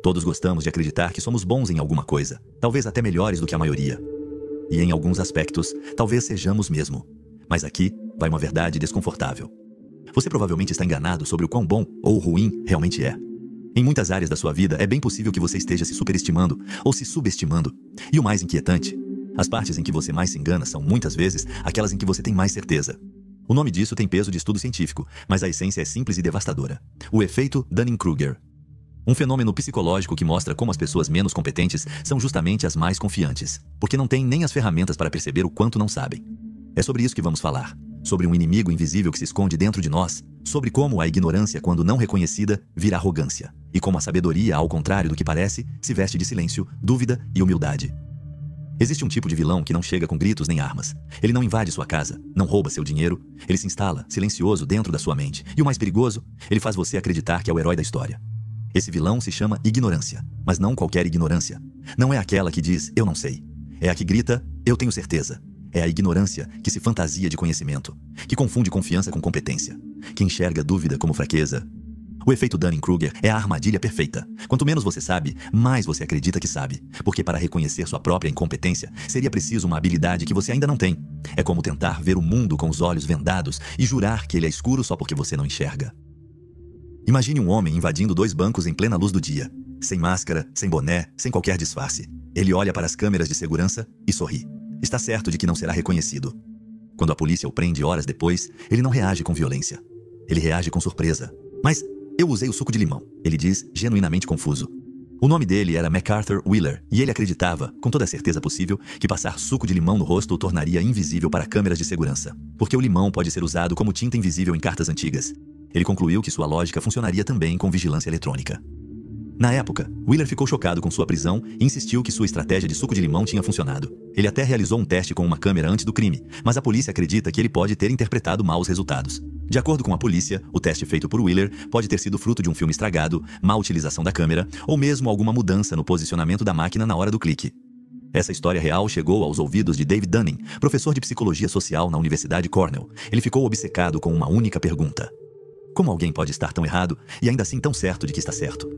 Todos gostamos de acreditar que somos bons em alguma coisa, talvez até melhores do que a maioria. E em alguns aspectos, talvez sejamos mesmo. Mas aqui vai uma verdade desconfortável. Você provavelmente está enganado sobre o quão bom ou ruim realmente é. Em muitas áreas da sua vida, é bem possível que você esteja se superestimando ou se subestimando. E o mais inquietante, as partes em que você mais se engana são, muitas vezes, aquelas em que você tem mais certeza. O nome disso tem peso de estudo científico, mas a essência é simples e devastadora. O efeito Dunning-Kruger. Um fenômeno psicológico que mostra como as pessoas menos competentes são justamente as mais confiantes, porque não têm nem as ferramentas para perceber o quanto não sabem. É sobre isso que vamos falar. Sobre um inimigo invisível que se esconde dentro de nós, sobre como a ignorância, quando não reconhecida, vira arrogância, e como a sabedoria, ao contrário do que parece, se veste de silêncio, dúvida e humildade. Existe um tipo de vilão que não chega com gritos nem armas. Ele não invade sua casa, não rouba seu dinheiro, ele se instala, silencioso, dentro da sua mente. E o mais perigoso, ele faz você acreditar que é o herói da história. Esse vilão se chama ignorância, mas não qualquer ignorância. Não é aquela que diz, eu não sei. É a que grita, eu tenho certeza. É a ignorância que se fantasia de conhecimento, que confunde confiança com competência, que enxerga dúvida como fraqueza. O efeito Dunning-Kruger é a armadilha perfeita. Quanto menos você sabe, mais você acredita que sabe. Porque para reconhecer sua própria incompetência, seria preciso uma habilidade que você ainda não tem. É como tentar ver o mundo com os olhos vendados e jurar que ele é escuro só porque você não enxerga. Imagine um homem invadindo 2 bancos em plena luz do dia. Sem máscara, sem boné, sem qualquer disfarce. Ele olha para as câmeras de segurança e sorri. Está certo de que não será reconhecido. Quando a polícia o prende horas depois, ele não reage com violência. Ele reage com surpresa. Mas eu usei o suco de limão, ele diz, genuinamente confuso. O nome dele era MacArthur Wheeler, e ele acreditava, com toda a certeza possível, que passar suco de limão no rosto o tornaria invisível para câmeras de segurança. Porque o limão pode ser usado como tinta invisível em cartas antigas. Ele concluiu que sua lógica funcionaria também com vigilância eletrônica. Na época, Wheeler ficou chocado com sua prisão e insistiu que sua estratégia de suco de limão tinha funcionado. Ele até realizou um teste com uma câmera antes do crime, mas a polícia acredita que ele pode ter interpretado mal os resultados. De acordo com a polícia, o teste feito por Wheeler pode ter sido fruto de um filme estragado, má utilização da câmera ou mesmo alguma mudança no posicionamento da máquina na hora do clique. Essa história real chegou aos ouvidos de David Dunning, professor de psicologia social na Universidade Cornell. Ele ficou obcecado com uma única pergunta: como alguém pode estar tão errado e ainda assim tão certo de que está certo?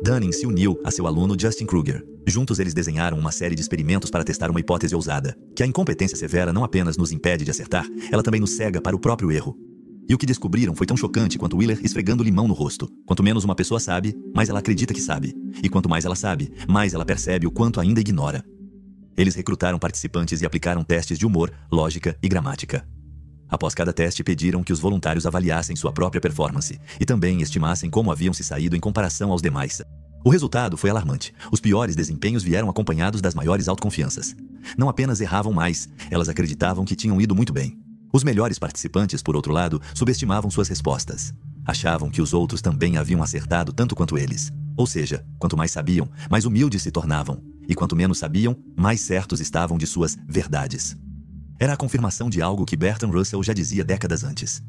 Dunning se uniu a seu aluno Justin Kruger. Juntos eles desenharam uma série de experimentos para testar uma hipótese ousada, que a incompetência severa não apenas nos impede de acertar, ela também nos cega para o próprio erro. E o que descobriram foi tão chocante quanto Wheeler esfregando limão no rosto. Quanto menos uma pessoa sabe, mais ela acredita que sabe. E quanto mais ela sabe, mais ela percebe o quanto ainda ignora. Eles recrutaram participantes e aplicaram testes de humor, lógica e gramática. Após cada teste, pediram que os voluntários avaliassem sua própria performance e também estimassem como haviam se saído em comparação aos demais. O resultado foi alarmante. Os piores desempenhos vieram acompanhados das maiores autoconfianças. Não apenas erravam mais, elas acreditavam que tinham ido muito bem. Os melhores participantes, por outro lado, subestimavam suas respostas. Achavam que os outros também haviam acertado tanto quanto eles. Ou seja, quanto mais sabiam, mais humildes se tornavam. E quanto menos sabiam, mais certos estavam de suas verdades. Era a confirmação de algo que Bertrand Russell já dizia décadas antes.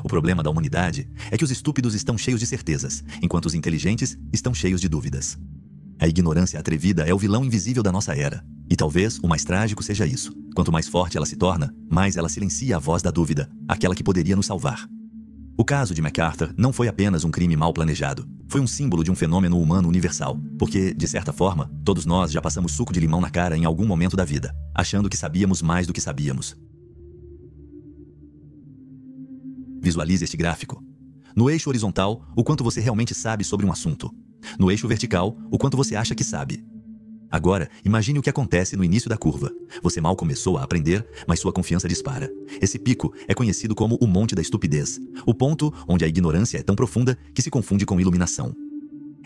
O problema da humanidade é que os estúpidos estão cheios de certezas, enquanto os inteligentes estão cheios de dúvidas. A ignorância atrevida é o vilão invisível da nossa era. E talvez o mais trágico seja isso. Quanto mais forte ela se torna, mais ela silencia a voz da dúvida, aquela que poderia nos salvar. O caso de MacArthur não foi apenas um crime mal planejado. Foi um símbolo de um fenômeno humano universal. Porque, de certa forma, todos nós já passamos suco de limão na cara em algum momento da vida, achando que sabíamos mais do que sabíamos. Visualize este gráfico. No eixo horizontal, o quanto você realmente sabe sobre um assunto. No eixo vertical, o quanto você acha que sabe. Agora, imagine o que acontece no início da curva. Você mal começou a aprender, mas sua confiança dispara. Esse pico é conhecido como o Monte da Estupidez, o ponto onde a ignorância é tão profunda que se confunde com iluminação.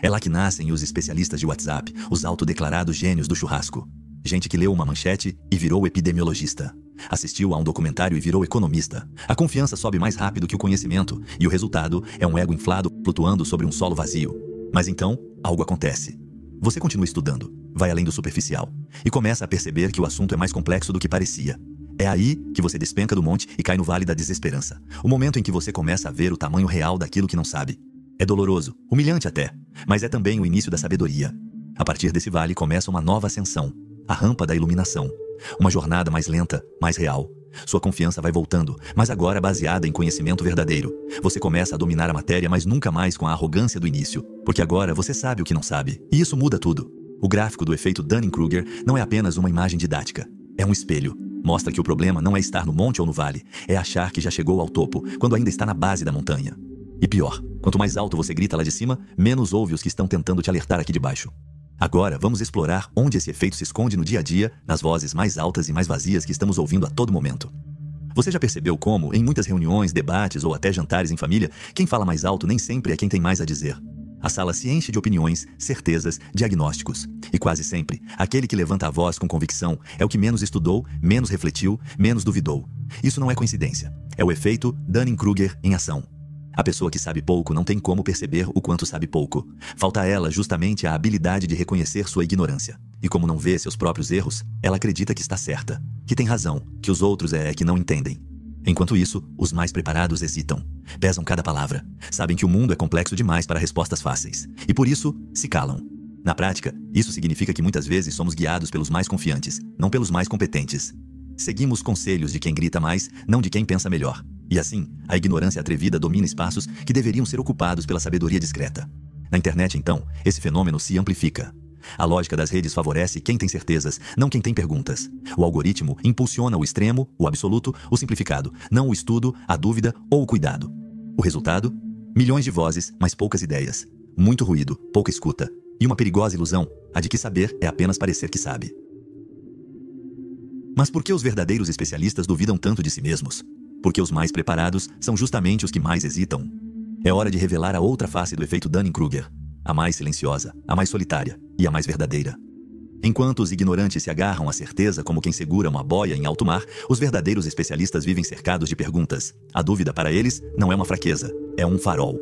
É lá que nascem os especialistas de WhatsApp, os autodeclarados gênios do churrasco. Gente que leu uma manchete e virou epidemiologista. Assistiu a um documentário e virou economista. A confiança sobe mais rápido que o conhecimento, e o resultado é um ego inflado flutuando sobre um solo vazio. Mas então, algo acontece. Você continua estudando, vai além do superficial, e começa a perceber que o assunto é mais complexo do que parecia. É aí que você despenca do monte e cai no vale da desesperança. O momento em que você começa a ver o tamanho real daquilo que não sabe. É doloroso, humilhante até, mas é também o início da sabedoria. A partir desse vale começa uma nova ascensão, a rampa da iluminação. Uma jornada mais lenta, mais real. Sua confiança vai voltando, mas agora baseada em conhecimento verdadeiro. Você começa a dominar a matéria, mas nunca mais com a arrogância do início, porque agora você sabe o que não sabe, e isso muda tudo. O gráfico do efeito Dunning-Kruger não é apenas uma imagem didática, é um espelho. Mostra que o problema não é estar no monte ou no vale, é achar que já chegou ao topo, quando ainda está na base da montanha. E pior, quanto mais alto você grita lá de cima, menos ouve os que estão tentando te alertar aqui de baixo. Agora, vamos explorar onde esse efeito se esconde no dia a dia, nas vozes mais altas e mais vazias que estamos ouvindo a todo momento. Você já percebeu como, em muitas reuniões, debates ou até jantares em família, quem fala mais alto nem sempre é quem tem mais a dizer? A sala se enche de opiniões, certezas, diagnósticos. E quase sempre, aquele que levanta a voz com convicção é o que menos estudou, menos refletiu, menos duvidou. Isso não é coincidência. É o efeito Dunning-Kruger em ação. A pessoa que sabe pouco não tem como perceber o quanto sabe pouco. Falta a ela justamente a habilidade de reconhecer sua ignorância. E como não vê seus próprios erros, ela acredita que está certa, que tem razão, que os outros é que não entendem. Enquanto isso, os mais preparados hesitam, pesam cada palavra, sabem que o mundo é complexo demais para respostas fáceis, e por isso se calam. Na prática, isso significa que muitas vezes somos guiados pelos mais confiantes, não pelos mais competentes. Seguimos conselhos de quem grita mais, não de quem pensa melhor. E assim, a ignorância atrevida domina espaços que deveriam ser ocupados pela sabedoria discreta. Na internet, então, esse fenômeno se amplifica. A lógica das redes favorece quem tem certezas, não quem tem perguntas. O algoritmo impulsiona o extremo, o absoluto, o simplificado, não o estudo, a dúvida ou o cuidado. O resultado? Milhões de vozes, mas poucas ideias. Muito ruído, pouca escuta. E uma perigosa ilusão, a de que saber é apenas parecer que sabe. Mas por que os verdadeiros especialistas duvidam tanto de si mesmos? Porque os mais preparados são justamente os que mais hesitam. É hora de revelar a outra face do efeito Dunning-Kruger, a mais silenciosa, a mais solitária e a mais verdadeira. Enquanto os ignorantes se agarram à certeza como quem segura uma boia em alto mar, os verdadeiros especialistas vivem cercados de perguntas. A dúvida para eles não é uma fraqueza, é um farol.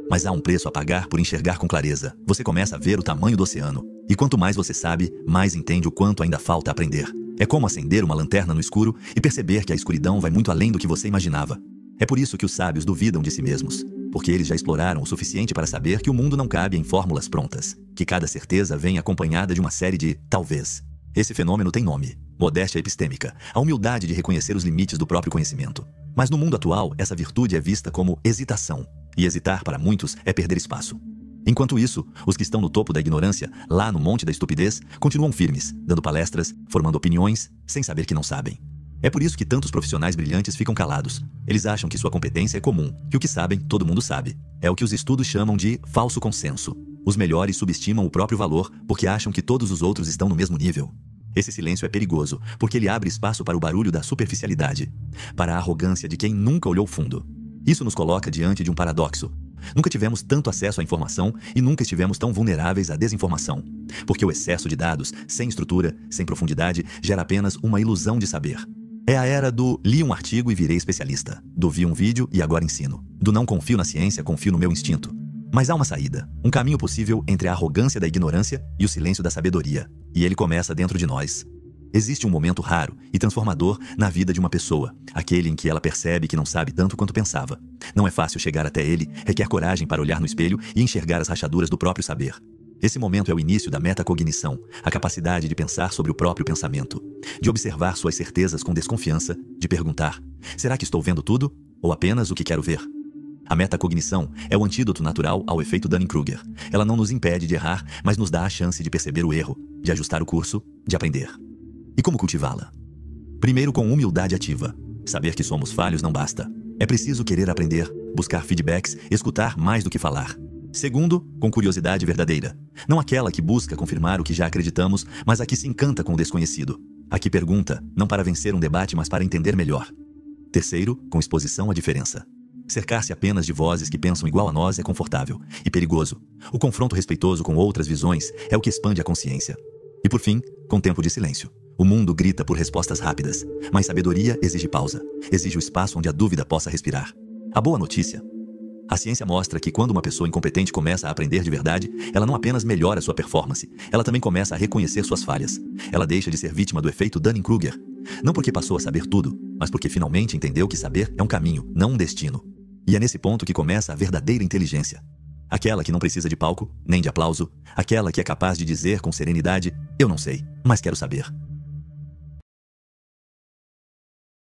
Mas há um preço a pagar por enxergar com clareza. Você começa a ver o tamanho do oceano. E quanto mais você sabe, mais entende o quanto ainda falta aprender. É como acender uma lanterna no escuro e perceber que a escuridão vai muito além do que você imaginava. É por isso que os sábios duvidam de si mesmos, porque eles já exploraram o suficiente para saber que o mundo não cabe em fórmulas prontas, que cada certeza vem acompanhada de uma série de talvez. Esse fenômeno tem nome: modéstia epistêmica, a humildade de reconhecer os limites do próprio conhecimento. Mas no mundo atual, essa virtude é vista como hesitação, e hesitar para muitos é perder espaço. Enquanto isso, os que estão no topo da ignorância, lá no monte da estupidez, continuam firmes, dando palestras, formando opiniões, sem saber que não sabem. É por isso que tantos profissionais brilhantes ficam calados. Eles acham que sua competência é comum, que o que sabem, todo mundo sabe. É o que os estudos chamam de falso consenso. Os melhores subestimam o próprio valor porque acham que todos os outros estão no mesmo nível. Esse silêncio é perigoso, porque ele abre espaço para o barulho da superficialidade, para a arrogância de quem nunca olhou fundo. Isso nos coloca diante de um paradoxo. Nunca tivemos tanto acesso à informação e nunca estivemos tão vulneráveis à desinformação. Porque o excesso de dados, sem estrutura, sem profundidade, gera apenas uma ilusão de saber. É a era do li um artigo e virei especialista, do vi um vídeo e agora ensino, do não confio na ciência, confio no meu instinto. Mas há uma saída, um caminho possível entre a arrogância da ignorância e o silêncio da sabedoria, e ele começa dentro de nós. Existe um momento raro e transformador na vida de uma pessoa, aquele em que ela percebe que não sabe tanto quanto pensava. Não é fácil chegar até ele, requer coragem para olhar no espelho e enxergar as rachaduras do próprio saber. Esse momento é o início da metacognição, a capacidade de pensar sobre o próprio pensamento, de observar suas certezas com desconfiança, de perguntar: será que estou vendo tudo ou apenas o que quero ver? A metacognição é o antídoto natural ao efeito Dunning-Kruger. Ela não nos impede de errar, mas nos dá a chance de perceber o erro, de ajustar o curso, de aprender. E como cultivá-la? Primeiro, com humildade ativa. Saber que somos falhos não basta. É preciso querer aprender, buscar feedbacks, escutar mais do que falar. Segundo, com curiosidade verdadeira. Não aquela que busca confirmar o que já acreditamos, mas a que se encanta com o desconhecido. A que pergunta, não para vencer um debate, mas para entender melhor. Terceiro, com exposição à diferença. Cercar-se apenas de vozes que pensam igual a nós é confortável e perigoso. O confronto respeitoso com outras visões é o que expande a consciência. E por fim, com tempo de silêncio. O mundo grita por respostas rápidas, mas sabedoria exige pausa, exige o espaço onde a dúvida possa respirar. A boa notícia: a ciência mostra que quando uma pessoa incompetente começa a aprender de verdade, ela não apenas melhora sua performance, ela também começa a reconhecer suas falhas. Ela deixa de ser vítima do efeito Dunning-Kruger. Não porque passou a saber tudo, mas porque finalmente entendeu que saber é um caminho, não um destino. E é nesse ponto que começa a verdadeira inteligência. Aquela que não precisa de palco, nem de aplauso. Aquela que é capaz de dizer com serenidade: eu não sei, mas quero saber.